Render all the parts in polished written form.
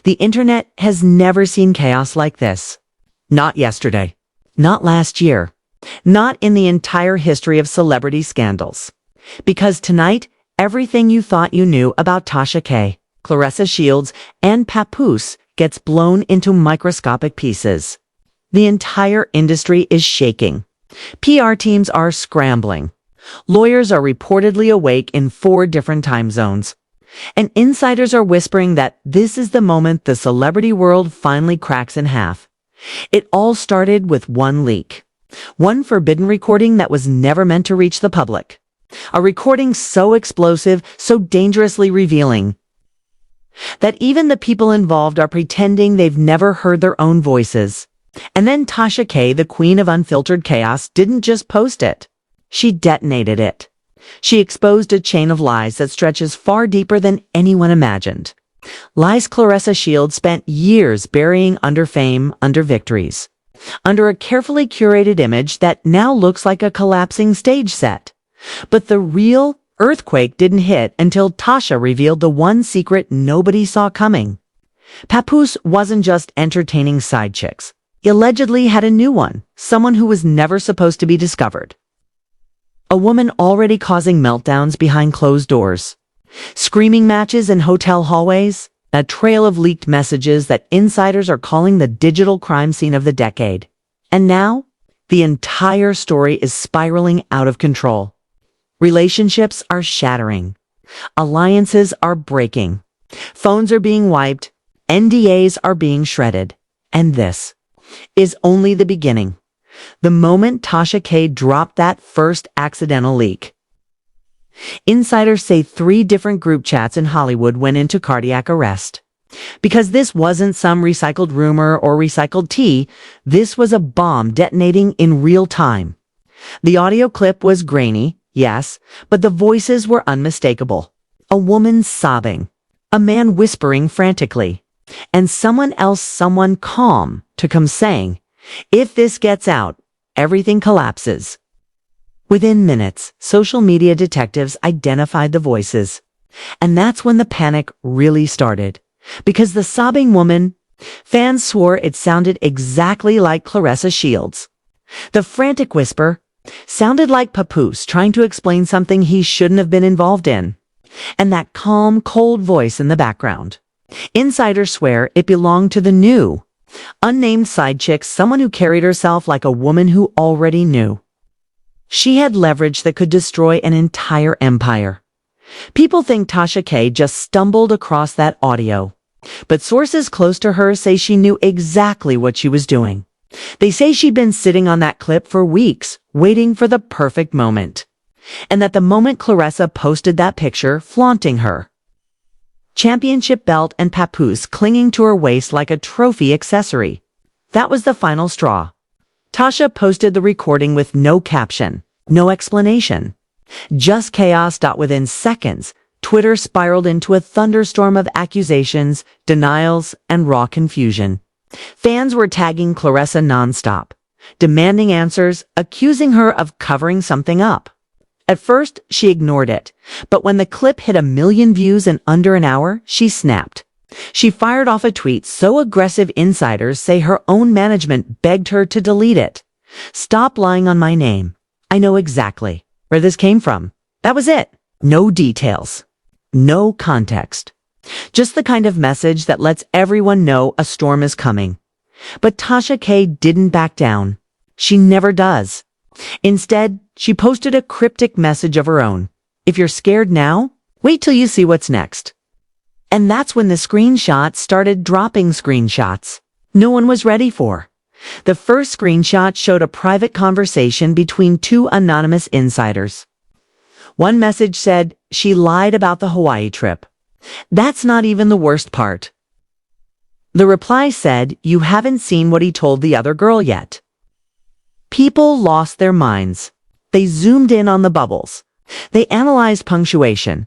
The internet has never seen chaos like this. Not yesterday. Not last year. Not in the entire history of celebrity scandals. Because tonight, everything you thought you knew about Tasha K, Claressa Shields, and Papoose gets blown into microscopic pieces. The entire industry is shaking. PR teams are scrambling. Lawyers are reportedly awake in 4 different time zones. And insiders are whispering that this is the moment the celebrity world finally cracks in half. It all started with one leak. One forbidden recording that was never meant to reach the public. A recording so explosive, so dangerously revealing, that even the people involved are pretending they've never heard their own voices. And then Tasha K, the queen of unfiltered chaos, didn't just post it. She detonated it. She exposed a chain of lies that stretches far deeper than anyone imagined. Lies Claressa Shields spent years burying under fame, under victories, under a carefully curated image that now looks like a collapsing stage set. But the real earthquake didn't hit until Tasha revealed the one secret nobody saw coming. Papoose wasn't just entertaining side chicks. He allegedly had a new one, someone who was never supposed to be discovered. A woman already causing meltdowns behind closed doors. Screaming matches in hotel hallways. A trail of leaked messages that insiders are calling the digital crime scene of the decade. And now, the entire story is spiraling out of control. Relationships are shattering. Alliances are breaking. Phones are being wiped. NDAs are being shredded. And this is only the beginning. The moment Tasha K dropped that first accidental leak. Insiders say 3 different group chats in Hollywood went into cardiac arrest. Because this wasn't some recycled rumor or recycled tea, this was a bomb detonating in real time. The audio clip was grainy, yes, but the voices were unmistakable. A woman sobbing, a man whispering frantically, and someone calm to come saying, "If this gets out, everything collapses." Within minutes, social media detectives identified the voices. And that's when the panic really started. Because the sobbing woman, fans swore it sounded exactly like Claressa Shields. The frantic whisper sounded like Papoose trying to explain something he shouldn't have been involved in. And that calm, cold voice in the background. Insiders swear it belonged to the new, unnamed side chick, someone who carried herself like a woman who already knew. She had leverage that could destroy an entire empire. People think Tasha K just stumbled across that audio. But sources close to her say she knew exactly what she was doing. They say she'd been sitting on that clip for weeks, waiting for the perfect moment. And that the moment Claressa posted that picture, flaunting her championship belt and Papoose clinging to her waist like a trophy accessory, that was the final straw. Tasha posted the recording with no caption, no explanation. Just chaos. Within seconds, Twitter spiraled into a thunderstorm of accusations, denials, and raw confusion. Fans were tagging Claressa nonstop, demanding answers, accusing her of covering something up. At first, she ignored it, but when the clip hit 1 million views in under an hour, she snapped. She fired off a tweet so aggressive insiders say her own management begged her to delete it. "Stop lying on my name. I know exactly where this came from." That was it. No details. No context. Just the kind of message that lets everyone know a storm is coming. But Tasha K didn't back down. She never does. Instead, she posted a cryptic message of her own. "If you're scared now, wait till you see what's next." And that's when the screenshots started dropping screenshots no one was ready for. The first screenshot showed a private conversation between 2 anonymous insiders. One message said, "She lied about the Hawaii trip." That's not even the worst part. The reply said, "You haven't seen what he told the other girl yet." People lost their minds. They zoomed in on the bubbles. They analyzed punctuation.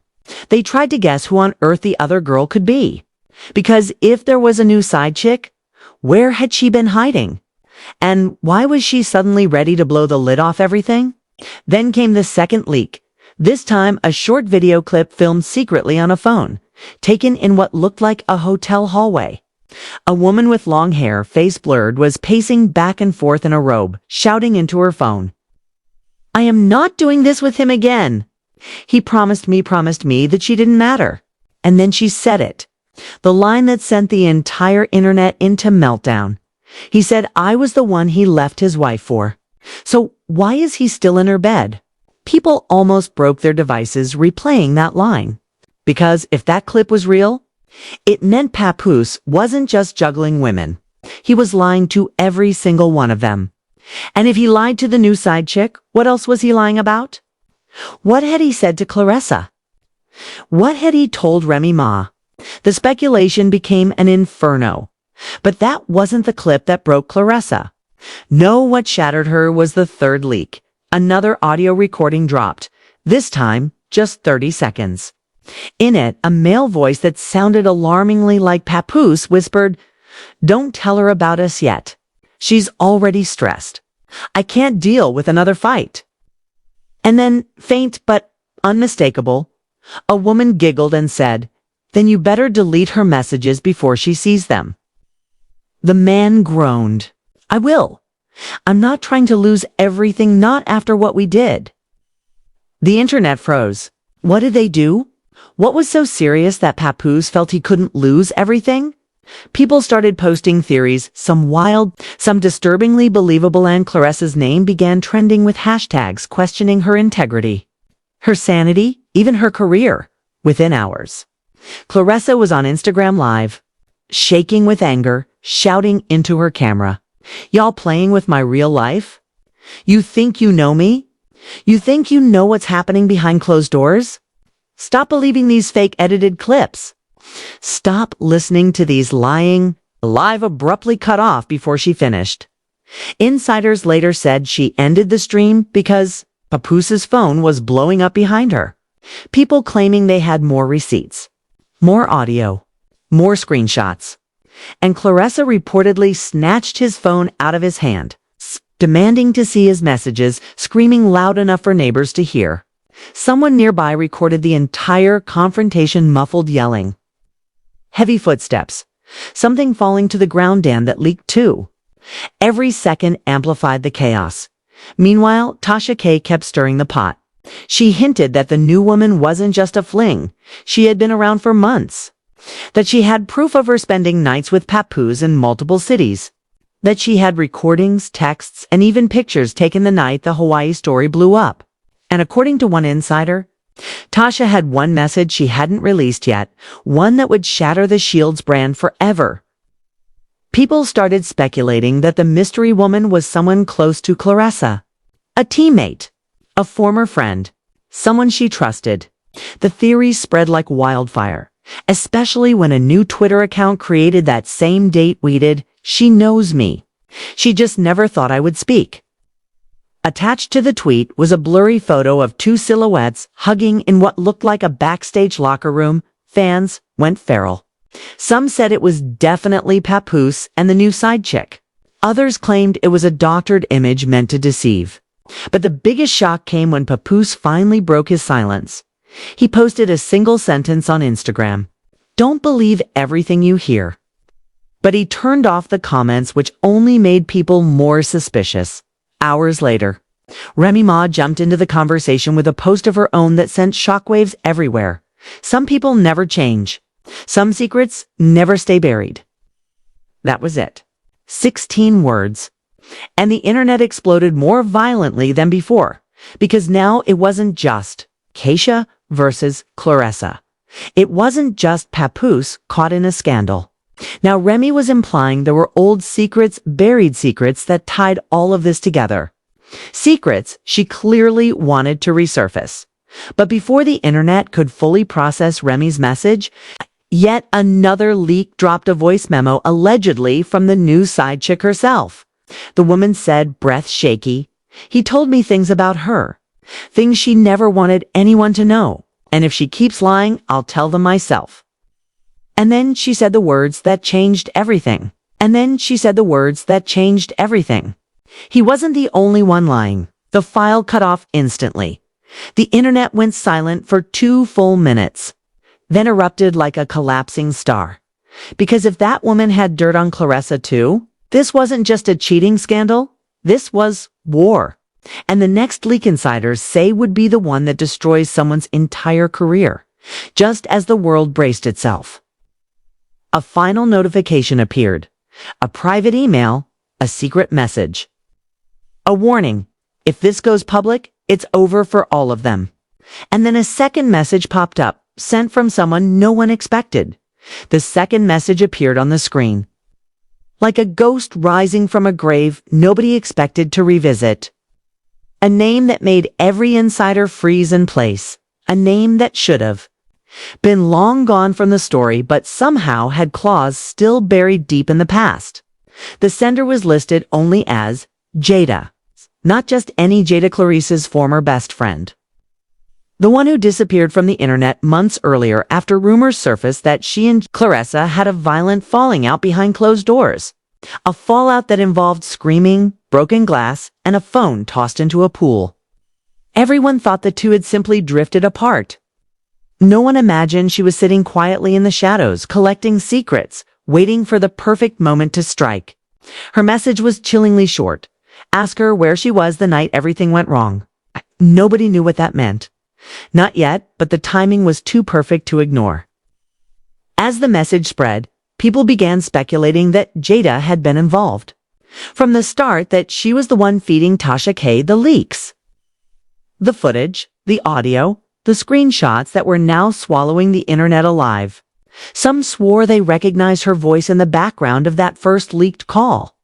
They tried to guess who on earth the other girl could be. Because if there was a new side chick, where had she been hiding? And why was she suddenly ready to blow the lid off everything? Then came the second leak. This time, a short video clip filmed secretly on a phone, taken in what looked like a hotel hallway. A woman with long hair, face blurred, was pacing back and forth in a robe, shouting into her phone. "I am not doing this with him again. He promised me that she didn't matter." And then she said it. The line that sent the entire internet into meltdown. He said I was the one he left his wife for. So why is he still in her bed? People almost broke their devices replaying that line. Because if that clip was real, it meant Papoose wasn't just juggling women. He was lying to every single one of them. And if he lied to the new side chick, what else was he lying about? What had he said to Claressa? What had he told Remy Ma? The speculation became an inferno. But that wasn't the clip that broke Claressa. No, what shattered her was the third leak. Another audio recording dropped, this time just 30 seconds. In it, a male voice that sounded alarmingly like Papoose whispered, "Don't tell her about us yet. She's already stressed. I can't deal with another fight." And then, faint but unmistakable, a woman giggled and said, "Then you better delete her messages before she sees them." The man groaned. "I will. I'm not trying to lose everything, not after what we did." The internet froze. What did they do? What was so serious that Papoose felt he couldn't lose everything? People started posting theories, some wild, some disturbingly believable, and Claressa's name began trending with hashtags questioning her integrity, her sanity, even her career, within hours. Claressa was on Instagram Live, shaking with anger, shouting into her camera, "Y'all playing with my real life? You think you know me? You think you know what's happening behind closed doors? Stop believing these fake edited clips. Stop listening to these lying." Live abruptly cut off before she finished. Insiders later said she ended the stream because Papoose's phone was blowing up behind her. People claiming they had more receipts, more audio, more screenshots. And Claressa reportedly snatched his phone out of his hand, demanding to see his messages, screaming loud enough for neighbors to hear. Someone nearby recorded the entire confrontation, muffled yelling. Heavy footsteps, something falling to the ground, and that leaked too. Every second amplified the chaos. Meanwhile, Tasha K kept stirring the pot. She hinted that the new woman wasn't just a fling. She had been around for months. That she had proof of her spending nights with Papoose in multiple cities. That she had recordings, texts, and even pictures taken the night the Hawaii story blew up. And according to one insider, Tasha had one message she hadn't released yet, one that would shatter the Shield's brand forever. People started speculating that the mystery woman was someone close to Claressa. A teammate, a former friend, someone she trusted. The theories spread like wildfire, especially when a new Twitter account created that same date tweeted, "She knows me. She just never thought I would speak." Attached to the tweet was a blurry photo of two silhouettes hugging in what looked like a backstage locker room. Fans went feral. Some said it was definitely Papoose and the new side chick. Others claimed it was a doctored image meant to deceive. But the biggest shock came when Papoose finally broke his silence. He posted a single sentence on Instagram. "Don't believe everything you hear." But he turned off the comments, which only made people more suspicious. Hours later, Remy Ma jumped into the conversation with a post of her own that sent shockwaves everywhere. Some people never change. Some secrets never stay buried. That was it. 16 words. And the internet exploded more violently than before, because now it wasn't just Tasha versus Claressa. It wasn't just Papoose caught in a scandal. Now Remy was implying there were old secrets, buried secrets that tied all of this together. Secrets she clearly wanted to resurface. But before the internet could fully process Remy's message, yet another leak dropped a voice memo allegedly from the new side chick herself. The woman said, breath shaky, "He told me things about her, things she never wanted anyone to know. And if she keeps lying, I'll tell them myself." And then she said the words that changed everything. He wasn't the only one lying. The file cut off instantly. The internet went silent for 2 full minutes, then erupted like a collapsing star. Because if that woman had dirt on Claressa too, this wasn't just a cheating scandal, this was war. And the next leak insiders say would be the one that destroys someone's entire career, just as the world braced itself. A final notification appeared. A private email, a secret message. A warning, if this goes public, it's over for all of them. And then a second message popped up, sent from someone no one expected. The second message appeared on the screen. Like a ghost rising from a grave nobody expected to revisit. A name that made every insider freeze in place. A name that should have been long gone from the story, but somehow had claws still buried deep in the past. The sender was listed only as Jada, not just any Jada, Clarissa's former best friend. The one who disappeared from the internet months earlier after rumors surfaced that she and Claressa had a violent falling out behind closed doors. A fallout that involved screaming, broken glass, and a phone tossed into a pool. Everyone thought the two had simply drifted apart. No one imagined she was sitting quietly in the shadows, collecting secrets, waiting for the perfect moment to strike. Her message was chillingly short. Ask her where she was the night everything went wrong. Nobody knew what that meant. Not yet, but the timing was too perfect to ignore. As the message spread, people began speculating that Jada had been involved. From the start, that she was the one feeding Tasha K the leaks. The footage, the audio, the screenshots that were now swallowing the internet alive. Some swore they recognized her voice in the background of that first leaked call.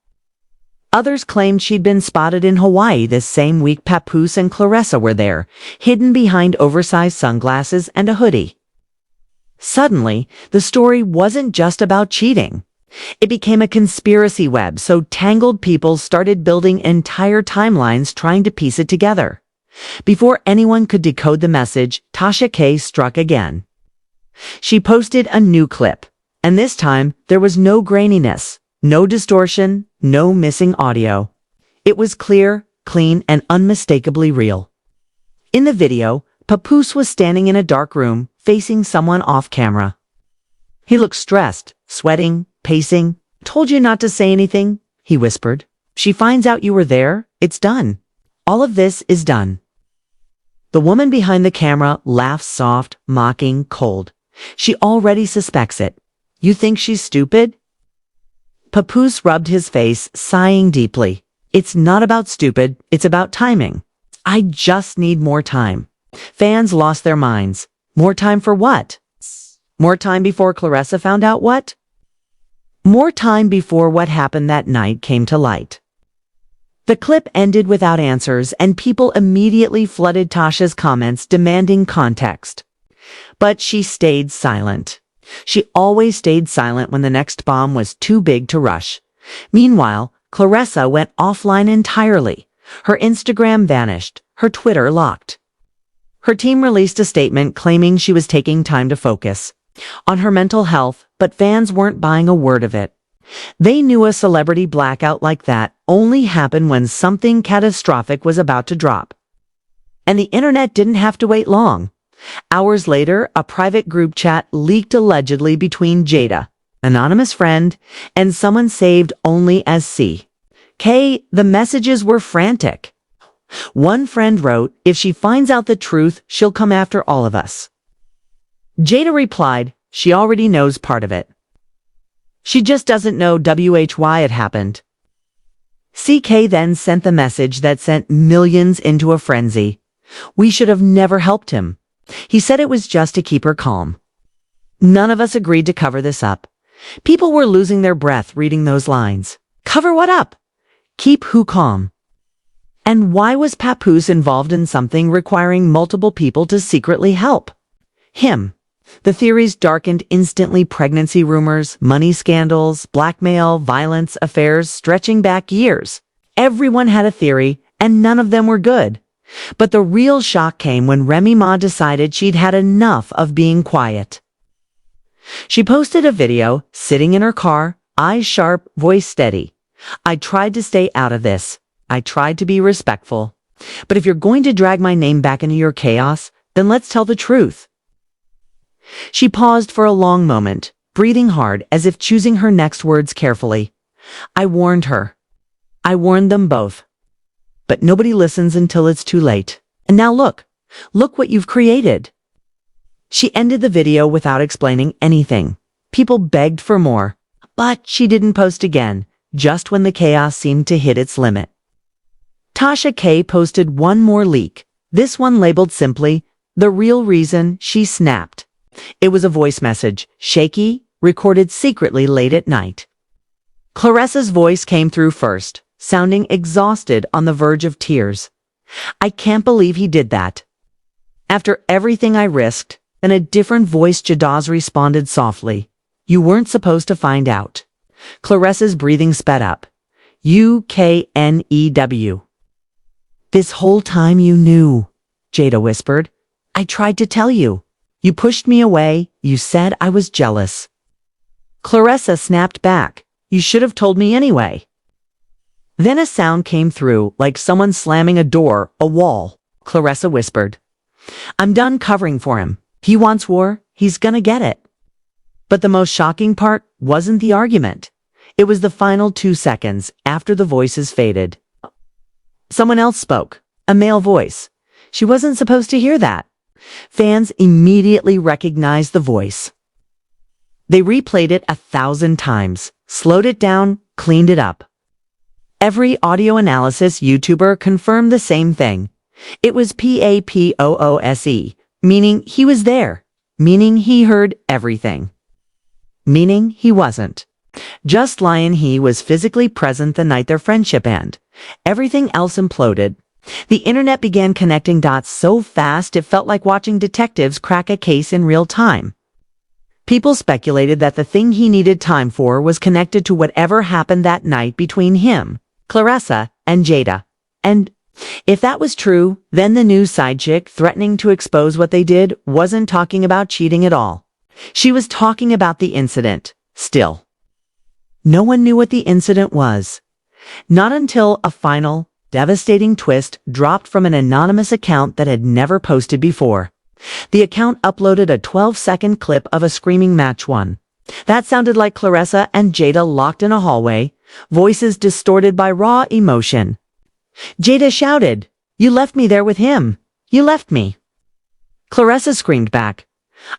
Others claimed she'd been spotted in Hawaii this same week Papoose and Claressa were there, hidden behind oversized sunglasses and a hoodie. Suddenly, the story wasn't just about cheating. It became a conspiracy web, so tangled people started building entire timelines trying to piece it together. Before anyone could decode the message, Tasha K struck again. She posted a new clip, and this time there was no graininess. No distortion, no missing audio. It was clear, clean, and unmistakably real. In the video, Papoose was standing in a dark room, facing someone off camera. He looked stressed, sweating, pacing. Told you not to say anything, he whispered. She finds out you were there, it's done. All of this is done. The woman behind the camera laughs soft, mocking, cold. She already suspects it. You think she's stupid? Papoose rubbed his face, sighing deeply. It's not about stupid, it's about timing. I just need more time. Fans lost their minds. More time for what? More time before Claressa found out what? More time before what happened that night came to light. The clip ended without answers, and people immediately flooded Tasha's comments demanding context. But she stayed silent. She always stayed silent when the next bomb was too big to rush. Meanwhile, Claressa went offline entirely. Her Instagram vanished, her Twitter locked. Her team released a statement claiming she was taking time to focus on her mental health, but fans weren't buying a word of it. They knew a celebrity blackout like that only happened when something catastrophic was about to drop. And the internet didn't have to wait long. Hours later, a private group chat leaked allegedly between Jada, anonymous friend, and someone saved only as C. K. The messages were frantic. One friend wrote, "If she finds out the truth, she'll come after all of us." Jada replied, "She already knows part of it. She just doesn't know why it happened." CK then sent the message that sent millions into a frenzy. "We should have never helped him." He said it was just to keep her calm. None of us agreed to cover this up. People were losing their breath reading those lines. Cover what up? Keep who calm? And why was Papoose involved in something requiring multiple people to secretly help? Him. The theories darkened instantly: pregnancy rumors, money scandals, blackmail, violence, affairs stretching back years. Everyone had a theory, and none of them were good. But the real shock came when Remy Ma decided she'd had enough of being quiet. She posted a video, sitting in her car, eyes sharp, voice steady. "I tried to stay out of this. I tried to be respectful. But if you're going to drag my name back into your chaos, then let's tell the truth." She paused for a long moment, breathing hard as if choosing her next words carefully. I warned her. I warned them both. But nobody listens until it's too late. And now look. Look what you've created. She ended the video without explaining anything. People begged for more. But she didn't post again, just when the chaos seemed to hit its limit. Tasha K posted one more leak, this one labeled simply, "The Real Reason She Snapped." It was a voice message, shaky, recorded secretly late at night. Claressa's voice came through first, sounding exhausted on the verge of tears. "I can't believe he did that. After everything I risked," and a different voice Jadaz responded softly. "You weren't supposed to find out." Claressa's breathing sped up. "UKNEW. This whole time you knew," Jada whispered. "I tried to tell you. You pushed me away. You said I was jealous." Claressa snapped back. "You should have told me anyway." Then a sound came through, like someone slamming a door, a wall. Claressa whispered, "I'm done covering for him. He wants war. He's gonna get it." But the most shocking part wasn't the argument. It was the final 2 seconds after the voices faded. Someone else spoke, a male voice. She wasn't supposed to hear that. Fans immediately recognized the voice. They replayed it 1,000 times, slowed it down, cleaned it up. Every audio analysis YouTuber confirmed the same thing. It was Papoose, meaning he was there, meaning he heard everything, meaning he wasn't. Just lying he was physically present the night their friendship ended. Everything else imploded. The internet began connecting dots so fast it felt like watching detectives crack a case in real time. People speculated that the thing he needed time for was connected to whatever happened that night between him, Claressa, and Jada. And if that was true, then the new side chick threatening to expose what they did wasn't talking about cheating at all. She was talking about the incident, still. No one knew what the incident was. Not until a final, devastating twist dropped from an anonymous account that had never posted before. The account uploaded a 12-second clip of a screaming match one. That sounded like Claressa and Jada locked in a hallway, voices distorted by raw emotion. Jada shouted, "You left me there with him. You left me." Claressa screamed back,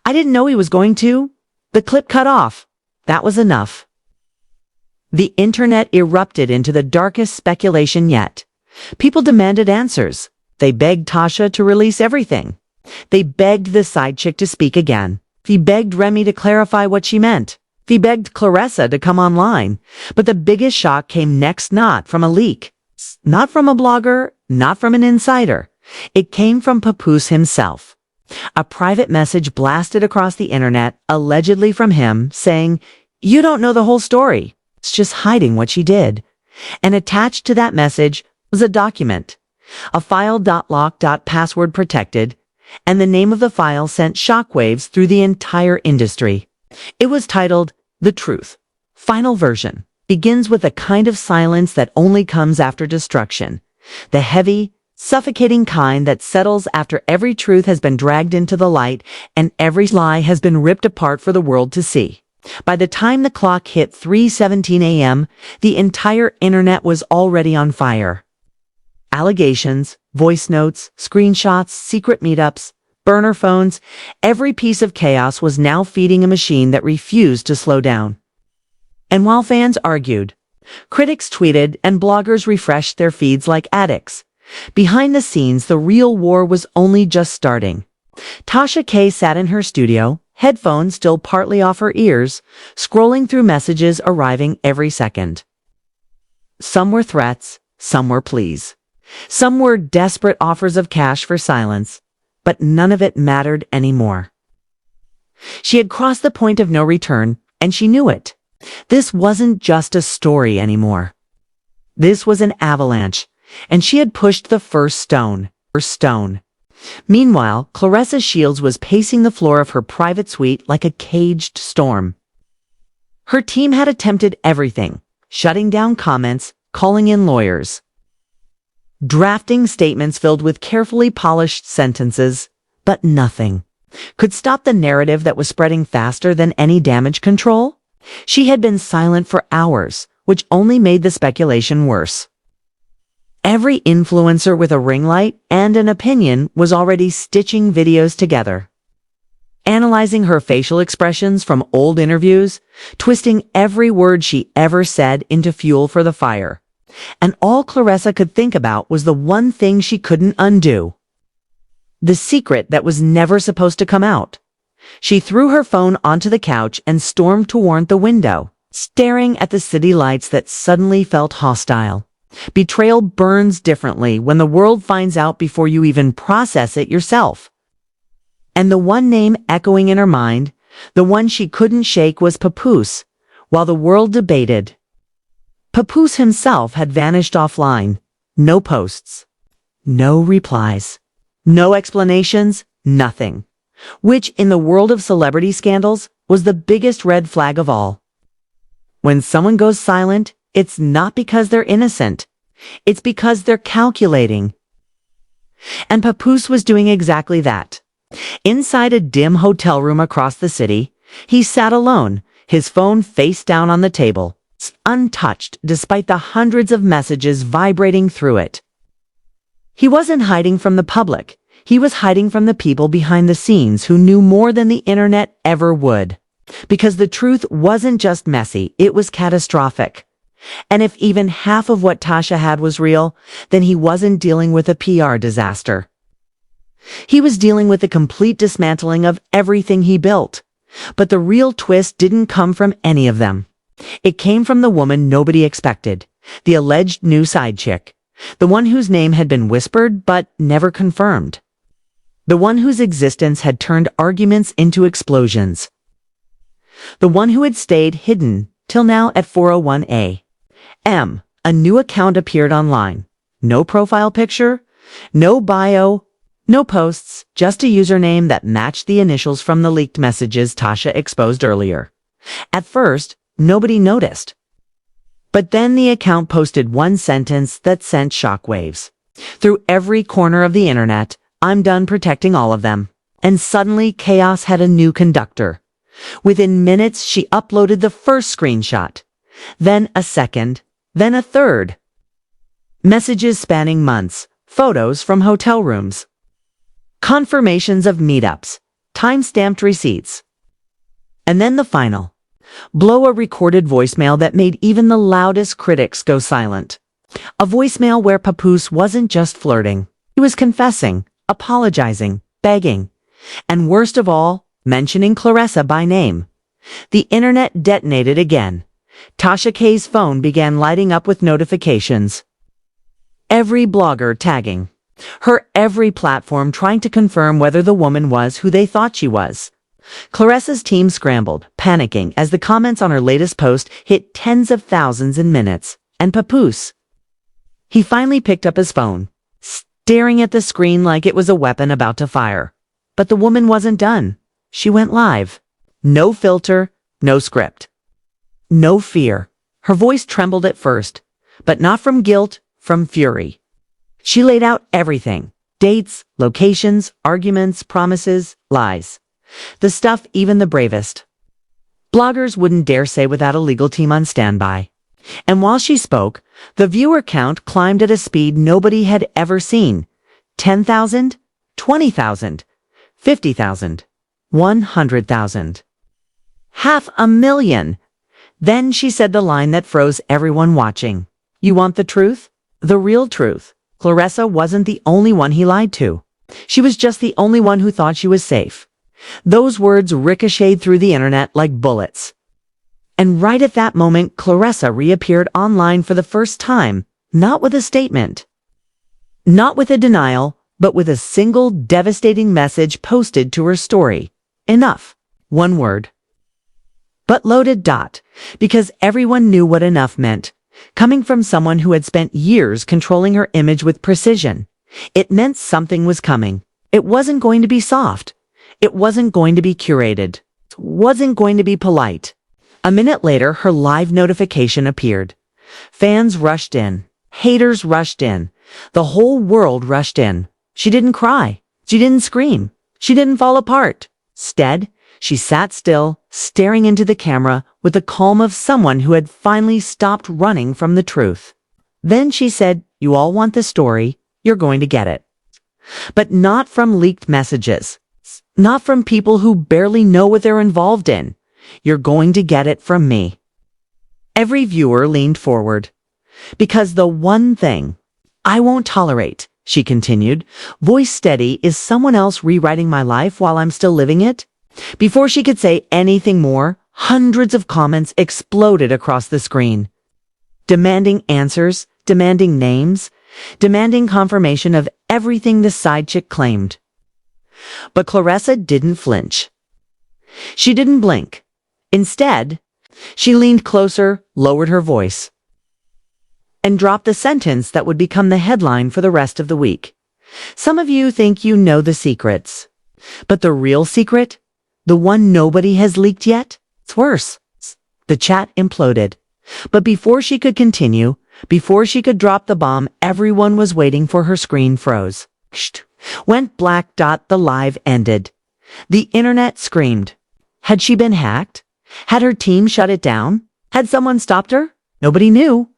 "I didn't know he was going to." The clip cut off. That was enough. The internet erupted into the darkest speculation yet. People demanded answers. They begged Tasha to release everything. They begged the side chick to speak again. They begged Remy to clarify what she meant. They begged Claressa to come online. But the biggest shock came next, not from a leak, not from a blogger, not from an insider. It came from Papoose himself. A private message blasted across the internet, allegedly from him, saying, "You don't know the whole story. It's just hiding what she did." And attached to that message was a document, a file .lock .password protected, and the name of the file sent shockwaves through the entire industry. It was titled, "The Truth. Final Version." Begins with a kind of silence that only comes after destruction. The heavy, suffocating kind that settles after every truth has been dragged into the light and every lie has been ripped apart for the world to see. By the time the clock hit 3:17 a.m., the entire internet was already on fire. Allegations, voice notes, screenshots, secret meetups, burner phones, every piece of chaos was now feeding a machine that refused to slow down. And while fans argued, critics tweeted, and bloggers refreshed their feeds like addicts, behind the scenes the real war was only just starting. Tasha K sat in her studio, headphones still partly off her ears, scrolling through messages arriving every second. Some were threats, some were pleas. Some were desperate offers of cash for silence, but none of it mattered anymore. She had crossed the point of no return, and she knew it. This wasn't just a story anymore. This was an avalanche, and she had pushed the first stone. Meanwhile, Claressa Shields was pacing the floor of her private suite like a caged storm. Her team had attempted everything, shutting down comments, calling in lawyers, drafting statements filled with carefully polished sentences, but nothing. could stop the narrative that was spreading faster than any damage control? She had been silent for hours, which only made the speculation worse. Every influencer with a ring light and an opinion was already stitching videos together, analyzing her facial expressions from old interviews, twisting every word she ever said into fuel for the fire. And all Claressa could think about was the one thing she couldn't undo. The secret that was never supposed to come out. She threw her phone onto the couch and stormed toward the window, staring at the city lights that suddenly felt hostile. Betrayal burns differently when the world finds out before you even process it yourself. And the one name echoing in her mind, the one she couldn't shake, was Papoose, while the world debated. Papoose himself had vanished offline. No posts. No replies. No explanations. Nothing. Which, in the world of celebrity scandals, was the biggest red flag of all. When someone goes silent, it's not because they're innocent. It's because they're calculating. And Papoose was doing exactly that. Inside a dim hotel room across the city, he sat alone, his phone face down on the table, untouched despite the hundreds of messages vibrating through it. He wasn't hiding from the public. He was hiding from the people behind the scenes who knew more than the internet ever would. Because the truth wasn't just messy, it was catastrophic. And if even half of what Tasha had was real, then he wasn't dealing with a PR disaster. He was dealing with the complete dismantling of everything he built. But the real twist didn't come from any of them. It came from the woman nobody expected, the alleged new side chick, the one whose name had been whispered but never confirmed, the one whose existence had turned arguments into explosions, the one who had stayed hidden till now at 401 a.m. A new account appeared online. No profile picture, no bio, no posts, just a username that matched the initials from the leaked messages Tasha exposed earlier. At first, nobody noticed. But then the account posted one sentence that sent shockwaves. Through every corner of the internet, "I'm done protecting all of them." And suddenly chaos had a new conductor. Within minutes, she uploaded the first screenshot, then a second, then a third. Messages spanning months, photos from hotel rooms, confirmations of meetups, time-stamped receipts. And then the final blow, a recorded voicemail that made even the loudest critics go silent. A voicemail where Papoose wasn't just flirting. He was confessing, apologizing, begging, and worst of all, mentioning Claressa by name. The internet detonated again. Tasha K's phone began lighting up with notifications. Every blogger tagging her, every platform trying to confirm whether the woman was who they thought she was. Claressa's team scrambled, panicking as the comments on her latest post hit tens of thousands in minutes. And Papoose, he finally picked up his phone, staring at the screen like it was a weapon about to fire. But the woman wasn't done. She went live. No filter, no script. No fear. Her voice trembled at first, but not from guilt, from fury. She laid out everything: dates, locations, arguments, promises, lies. The stuff even the bravest bloggers wouldn't dare say without a legal team on standby. And while she spoke, the viewer count climbed at a speed nobody had ever seen. 10,000, 20,000, 50,000, 100,000. 500,000. Then she said the line that froze everyone watching. "You want the truth? The real truth. Claressa wasn't the only one he lied to. She was just the only one who thought she was safe." Those words ricocheted through the internet like bullets. And right at that moment, Claressa reappeared online for the first time, not with a statement, not with a denial, but with a single devastating message posted to her story. Enough. One word. But loaded. Because everyone knew what enough meant. Coming from someone who had spent years controlling her image with precision, it meant something was coming. It wasn't going to be soft. It wasn't going to be curated. It wasn't going to be polite. A minute later, her live notification appeared. Fans rushed in. Haters rushed in. The whole world rushed in. She didn't cry. She didn't scream. She didn't fall apart. Instead, she sat still, staring into the camera with the calm of someone who had finally stopped running from the truth. Then she said, "You all want the story. You're going to get it. But not from leaked messages. Not from people who barely know what they're involved in. You're going to get it from me." Every viewer leaned forward. "Because the one thing I won't tolerate," she continued, voice steady, "is someone else rewriting my life while I'm still living it." Before she could say anything more, hundreds of comments exploded across the screen, demanding answers, demanding names, demanding confirmation of everything the side chick claimed. But Claressa didn't flinch. She didn't blink. Instead, she leaned closer, lowered her voice, and dropped the sentence that would become the headline for the rest of the week. "Some of you think you know the secrets. But the real secret? The one nobody has leaked yet? It's worse." The chat imploded. But before she could continue, before she could drop the bomb everyone was waiting for, her screen froze. Went black. The live ended. The internet screamed. Had she been hacked? Had her team shut it down? Had someone stopped her? Nobody knew.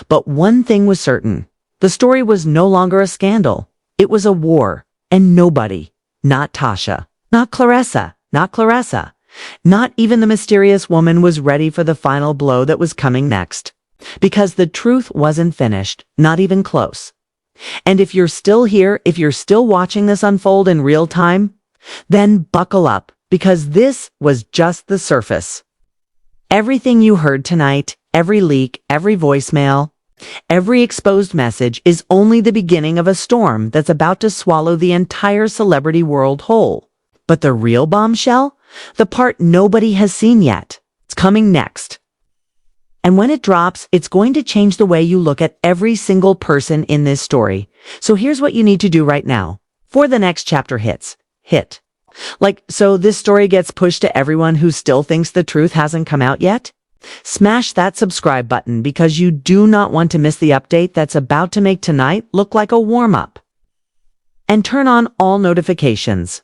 But one thing was certain. The story was no longer a scandal. It was a war. And nobody, not Tasha, not Claressa, not even the mysterious woman, was ready for the final blow that was coming next. Because the truth wasn't finished, not even close. And if you're still here, if you're still watching this unfold in real time, then buckle up, because this was just the surface. Everything you heard tonight, every leak, every voicemail, every exposed message is only the beginning of a storm that's about to swallow the entire celebrity world whole. But the real bombshell, the part nobody has seen yet, it's coming next. And when it drops, it's going to change the way you look at every single person in this story. So here's what you need to do right now. For the next chapter hit. So this story gets pushed to everyone who still thinks the truth hasn't come out yet. Smash that subscribe button, because you do not want to miss the update that's about to make tonight look like a warm-up. And turn on all notifications.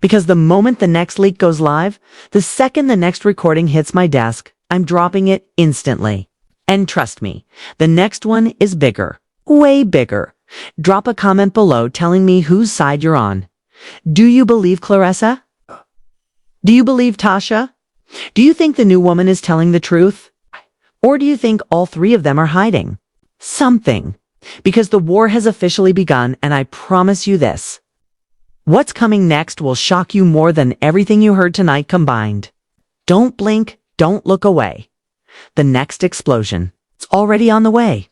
Because the moment the next leak goes live, the second the next recording hits my desk, I'm dropping it instantly. And trust me, the next one is bigger. Way bigger. Drop a comment below telling me whose side you're on. Do you believe Claressa? Do you believe Tasha? Do you think the new woman is telling the truth? Or do you think all three of them are hiding something? Because the war has officially begun, and I promise you this. What's coming next will shock you more than everything you heard tonight combined. Don't blink, don't look away. The next explosion. It's already on the way.